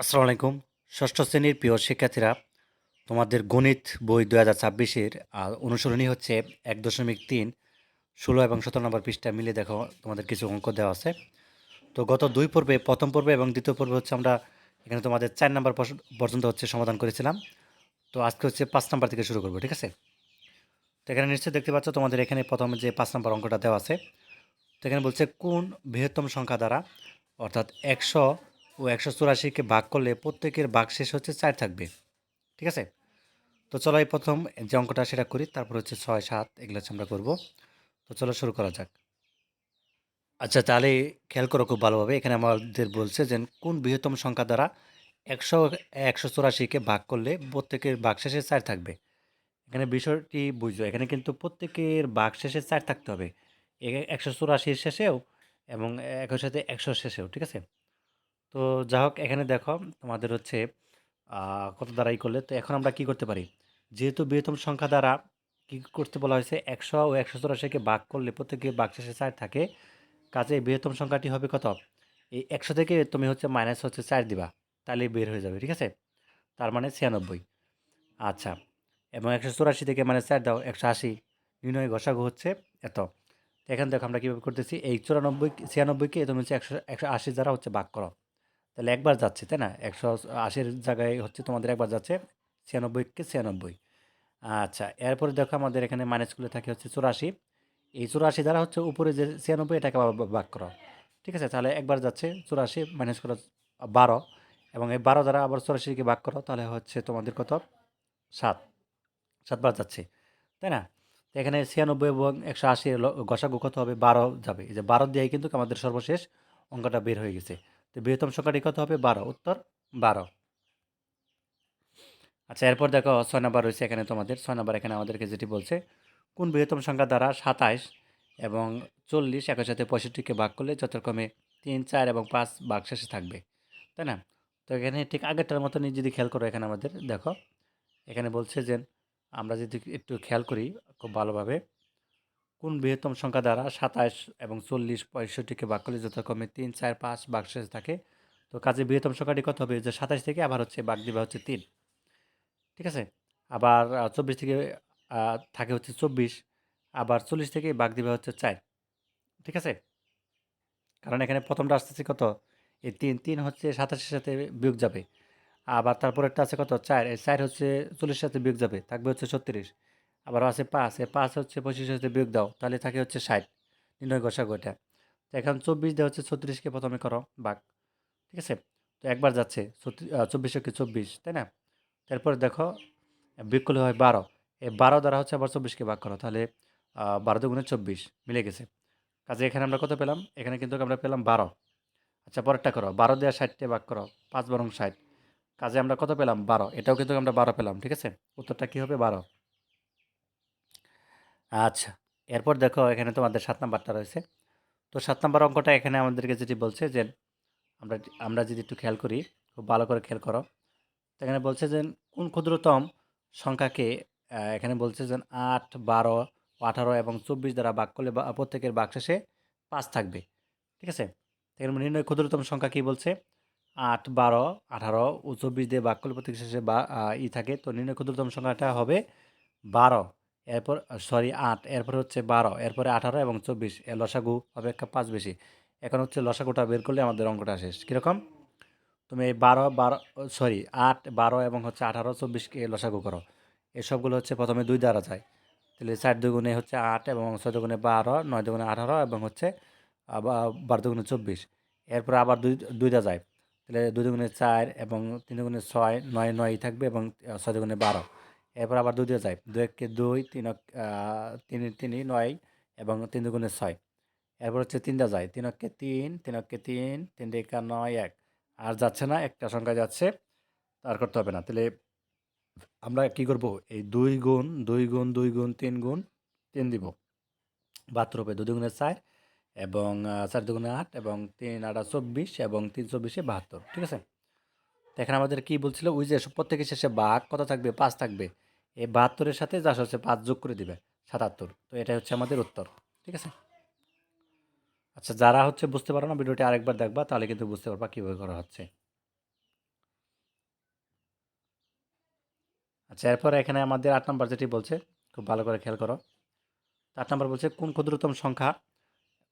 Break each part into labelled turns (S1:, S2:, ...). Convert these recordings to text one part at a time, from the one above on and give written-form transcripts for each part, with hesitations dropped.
S1: আসসালামু আলাইকুম। ষষ্ঠ শ্রেণীর প্রিয় শিক্ষার্থীরা, তোমাদের গণিত বই ২০২৬-এর অনুসরণী হচ্ছে ১.৩, ১৬ এবং ১৭ নম্বর পৃষ্ঠা মিলিয়ে দেখো, তোমাদের কিছু অঙ্ক দেওয়া আছে। তো গত দুই পর্বে, প্রথম পর্বে এবং দ্বিতীয় পর্বে হচ্ছে আমরা এখানে তোমাদের ৪ নম্বর পর্যন্ত হচ্ছে সমাধান করেছিলাম। তো আজকে হচ্ছে ৫ নম্বর থেকে শুরু করবো, ঠিক আছে? তো এখানে নিশ্চয়ই দেখতে পাচ্ছ তোমাদের এখানে প্রথমে যে ৫ নম্বর অঙ্কটা দেওয়া আছে। তো এখানে বলছে কোন বৃহত্তম সংখ্যা দ্বারা, অর্থাৎ ১০০ ও ১৮৪কে ভাগ করলে প্রত্যেকের ভাগশেষ হচ্ছে ৪ থাকবে, ঠিক আছে? তো চলো এই প্রথম যে অঙ্কটা সেটা করি, তারপর হচ্ছে ৬, ৭ এগুলো হচ্ছে আমরা করবো। তো চলো শুরু করা যাক। আচ্ছা, তাহলে খেয়াল করো খুব ভালোভাবে। এখানে আমাদের বলছে যে কোন বৃহত্তম সংখ্যা দ্বারা ১০০ ১৮৪কে ভাগ করলে প্রত্যেকের ভাগশেষে ৪ থাকবে। এখানে বিষয়টি বুঝো, এখানে কিন্তু প্রত্যেকের ভাগশেষে ৪ থাকতে হবে। ১৮৪ শেষেও এবং একই সাথে ১০০ শেষেও, ঠিক আছে? তো যা হোক, এখানে দেখো তোমাদের হচ্ছে কত দ্বারা করলে, তো এখন আমরা কি করতে পারি? যেহেতু বৃহত্তম সংখ্যা দ্বারা কি করতে বলা হয়েছে, ১০০ ও ১৮৪কে ভাগ করলে প্রত্যেকে ভাগশেষে ৪ থাকে। কাজেই বৃহত্তম সংখ্যাটি হবে কত? এই ১০০ থেকে তুমি হচ্ছে মাইনাস হচ্ছে ৪ দিবা, তাহলেই বের হয়ে যাবে, ঠিক আছে? তার মানে ৯৬। আচ্ছা, এবং ১৮৪ থেকে মাইনাস ৪ দাও, ১৮০। নির্ণয় গসাগু হচ্ছে এত। তো এখানে দেখো আমরা কীভাবে করতেছি, এই ৯৬কে তুমি হচ্ছে ১৮০ দ্বারা হচ্ছে ভাগ করো, তাহলে একবার যাচ্ছে, তাই না? ১৮০-র জায়গায় হচ্ছে তোমাদের একবার যাচ্ছে, ৯৬কে ৯৬। আচ্ছা, এরপরে দেখো আমাদের এখানে মাইনাসগুলো থাকে হচ্ছে ৮৪। এই ৮৪ দ্বারা হচ্ছে উপরে যে ৯৬, এটাকে আবার ভাগ করো, ঠিক আছে? তাহলে একবার যাচ্ছে ৮৪ মাইনাস করো ১২, এবং এই ১২ দ্বারা আবার ৮৪কে ভাগ করো, তাহলে হচ্ছে তোমাদের কত? ৭। ৭ বার যাচ্ছে, তাই না? তো এখানে ৯৬ এবং ১৮০ এর গসাগু কত হবে? ১২ যাবে। এই যে ১২ দিয়েই কিন্তু আমাদের সর্বশেষ অঙ্কটা বের হয়ে গেছে। তো বৃহত্তম সংখ্যাটি কত হবে? ১২। উত্তর ১২। আচ্ছা, এরপর দেখো ৬ নাম্বার রয়েছে এখানে তোমাদের। ৬ নাম্বার এখানে আমাদেরকে যেটি বলছে, কোন বৃহত্তম সংখ্যা দ্বারা ২৭ এবং ৪০ একই সাথে ৬৫কে ভাগ করলে যথাক্রমে ৩, ৪ এবং ৫ ভাগশেষে থাকবে, তাই না? তো এখানে ঠিক আগেরটার মতনই যদি খেয়াল করো, এখানে আমাদের দেখো এখানে বলছে যে আমরা যদি একটু খেয়াল করি খুব ভালোভাবে, কোন বৃহত্তম সংখ্যা দ্বারা ২৭ এবং ৪০ ৬৫কে ভাগ করলে যথাক্রমে ৩, ৪, ৫ ভাগশেষ থাকে। তো কাজে বৃহত্তম সংখ্যাটি কত হবে? যে ২৭ থেকে আবার হচ্ছে ভাগ দিবা হচ্ছে ৩, ঠিক আছে? আবার ২৪ থেকে থাকে হচ্ছে ২৪, আবার ৪০ থেকে ভাগ দিবা হচ্ছে ৪, ঠিক আছে? কারণ এখানে প্রথমটা আসতেছে কত? এই ৩, ৩ হচ্ছে ২৭-এর সাথে বিয়োগ যাবে। আবার তারপরেরটা আছে কত? ৪, এই ৪ হচ্ছে ৪০-এর সাথে বিয়োগ যাবে, থাকবে হচ্ছে ৩৬। আবার আছে ৫, এই ৫ হচ্ছে ২৫-এর সাথে বিয়োগ দাও, তাহলে থাকে হচ্ছে ৬০। নির্ণয় গসাগু এটা। তো এখন ২৪ দিয়ে হচ্ছে ৩৬কে প্রথমে করো ভাগ, ঠিক আছে? তো একবার যাচ্ছে ২৪ একে ২৪, তাই না? তারপরে দেখো বিয়োগ করলে হয় ১২। এই ১২ দ্বারা হচ্ছে আবার ২৪কে ভাগ করো, তাহলে ১২ দুগুণে ২৪ মিলে গেছে। কাজে এখানে আমরা কত পেলাম? এখানে কিন্তু আমরা পেলাম ১২। আচ্ছা, পরেরটা করো, ১২ দিয়ে ৬০কে ভাগ করো, ৫ বরং ৬০। কাজে আমরা কত পেলাম? ১২। এটাও কিন্তু আমরা ১২ পেলাম, ঠিক আছে? উত্তরটা কী হবে? ১২। আচ্ছা, এরপর দেখো এখানে তোমাদের ৭ নাম্বারটা রয়েছে। তো ৭ নাম্বার অঙ্কটা এখানে আমাদেরকে যেটি বলছে যে আমরা আমরা যদি একটু খেয়াল করি, খুব ভালো করে খেয়াল করো। তো এখানে বলছে যে কোন ক্ষুদ্রতম সংখ্যাকে, এখানে বলছে যে ৮, ১২, ১৮ এবং ২৪ দ্বারা ভাগ করলে প্রত্যেকের ভাগশেষে ৫ থাকবে, ঠিক আছে? তো এখানে নির্ণয় ক্ষুদ্রতম সংখ্যা কী বলছে? ৮, ১২, ১৮ ও ২৪ দিয়ে ভাগ করলে প্রত্যেকের শেষে থাকে। তো নির্ণয় ক্ষুদ্রতম সংখ্যাটা হবে ১২। এরপর সরি ৮, এরপরে হচ্ছে ১২, এরপরে ১৮ এবং ২৪, এর লসাগু অপেক্ষা ৫ বেশি। এখন হচ্ছে লসাগুটা বের করলে আমাদের অঙ্কটা শেষ। কীরকম? তুমি এই ১২, সরি ৮, ১২ এবং হচ্ছে ১৮, ২৪কে লসাগু করো। এসবগুলো হচ্ছে প্রথমে ২ দ্বারা যায়। তাহলে ৪ দুগুণে হচ্ছে ৮ এবং ৬ দুগুণে ১২, ৯ দুগুণে ১৮ এবং হচ্ছে ১২ দুগুণে ২৪। এরপরে আবার ২ দ্বারা যায়। তাহলে ২ দুগুণে ৪ এবং ৩ দুগুণে ৬, ৯ ৯ই থাকবে এবং ৬ দুগুণে ১২। এরপর আবার ২ দিয়ে যায়। ২ একে ২, ৩ ৩ ৩ই ৯ এবং ৩ দুগুণে ৬। এরপর হচ্ছে ৩ দিয়ে যায়। ৩ একে ৩, ৩ একে ৩, ৩ একা ৯, ১। আর যাচ্ছে না, একটা সংখ্যা যাচ্ছে, আর করতে হবে না। তাহলে আমরা কি করব? এই ২ গুণ ২ গুণ ২ গুণ ৩ গুণ ৩ দিব। ৭২ হবে। ২ দুগুণে ৪ এবং ৪ দুগুণে ৮ এবং ৩ ৮ ২৪ এবং ৩ ২৪ ৭২, ঠিক আছে? তো এখানে আমাদের কি বলছিল? ওই যে প্রত্যেকের শেষে ভাগ কত থাকবে? ৫ থাকবে। এই ৭২ এর সাথে জাস্ট হচ্ছে ৫ যোগ করে দিবে, ৭৭। তো এটাই হচ্ছে আমাদের উত্তর, ঠিক আছে? আচ্ছা, যারা হচ্ছে বুঝতে পারো না, ভিডিওটি আরেকবার দেখবা, তাহলে কিন্তু বুঝতে পারবা কীভাবে করা হচ্ছে। আচ্ছা, এরপরে এখানে আমাদের ৮ নম্বর যেটি বলছে, খুব ভালো করে খেয়াল করো। ৮ নম্বর বলছে কোন ক্ষুদ্রতম সংখ্যা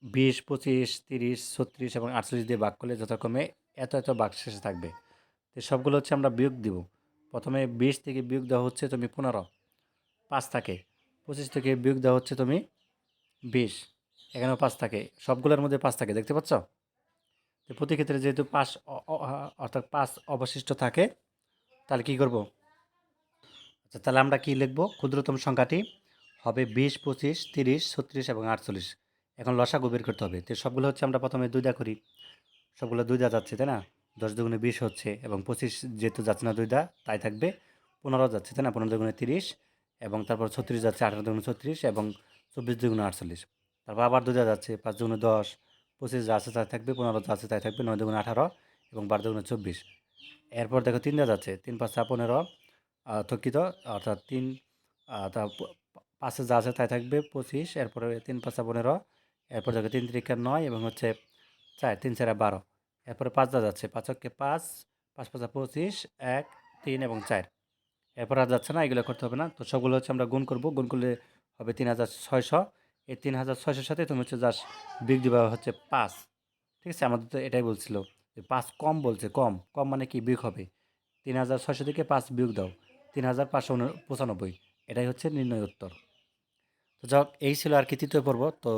S1: ২০, ২৫, ৩০, ৩৬ এবং ৪৮ দিয়ে ভাগ করলে যথাক্রমে এত, এত ভাগশেষে থাকবে। তো সবগুলো হচ্ছে আমরা বিয়োগ দিব। প্রথমে ২০ থেকে বিয়োগ দেওয়া হচ্ছে তুমি ১৫, ৫ থাকে। ২৫ থেকে বিয়োগ দেওয়া হচ্ছে তুমি ২০, এখানেও ৫ থাকে। সবগুলোর মধ্যে ৫ থাকে, দেখতে পাচ্ছ? তো প্রতি ক্ষেত্রে যেহেতু ৫ অর্থাৎ ৫ অবশিষ্ট থাকে, তাহলে কি করব? আচ্ছা, তাহলে আমরা কি লিখব? ক্ষুদ্রতম সংখ্যাটি হবে ২০, ২৫, ৩০, ৩৬ এবং ৪৮। এখন লসাগু বের করতে হবে। তো সবগুলো হচ্ছে আমরা প্রথমে ২ দা করি। সবগুলো ২ দা যাচ্ছে, তাই না? ১০ দুগুণে ২০ হচ্ছে এবং ২৫ যেহেতু যাচ্ছে না ২ দা, তাই থাকবে। ১৫ যাচ্ছে, তাই না? ১৫ দুগুণে ৩০ এবং তারপর ৩৬ যাচ্ছে, ১৮ দুগুণে ৩৬ এবং ২৪ দুগুণে ৪৮। তারপর আবার ২ দা যাচ্ছে, ৫ দুগুণে ১০, ২৫ যা আছে তাই থাকবে, ১৫ যা আছে তাই থাকবে, ৯ দুগুণে ১৮ এবং ১২ দুগুণে ২৪। এরপর দেখো ৩ দা যাচ্ছে, ৩ ৫ 15, দুঃখিত, অর্থাৎ ৩ তা ৫ এ যা আছে তাই থাকবে ২৫, এরপরে ৩ ৫ 15, এরপর দেখো ৩ তিরিকা ৯ এবং হচ্ছে ৪, ৩ ৪ 12, এরপরে ৫ দা যাচ্ছে, ৫ ছক্কে ৫, ৫ ৫ 25, ১, ৩ এবং ৪। এরপর আর যাচ্ছে না, এগুলো করতে হবে না। তো সবগুলো হচ্ছে আমরা গুণ করব, গুণ করলে হবে ৩৬০০। এই ৩৬০০-র সাথে তুমি হচ্ছে জাস্ট বিগ দিবা হচ্ছে ৫। ঠিক আছে? আমাদের তো এটাই বলছিল যে ৫ কম বলছে, কম কম মানে কি বিয়োগ হবে। ৩৬০০ থেকে ৫ বিয়োগ দাও, ৩৫৯৫। এটাই হচ্ছে নির্ণয় উত্তর। তো যাক, এই ছিল আর কি তৃতীয় পর্ব। তো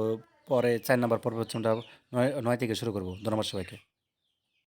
S1: পরে ৪ নম্বর পর্ব হচ্ছে আমরা ৯ থেকে শুরু করব। ধন্যবাদ সবাইকে।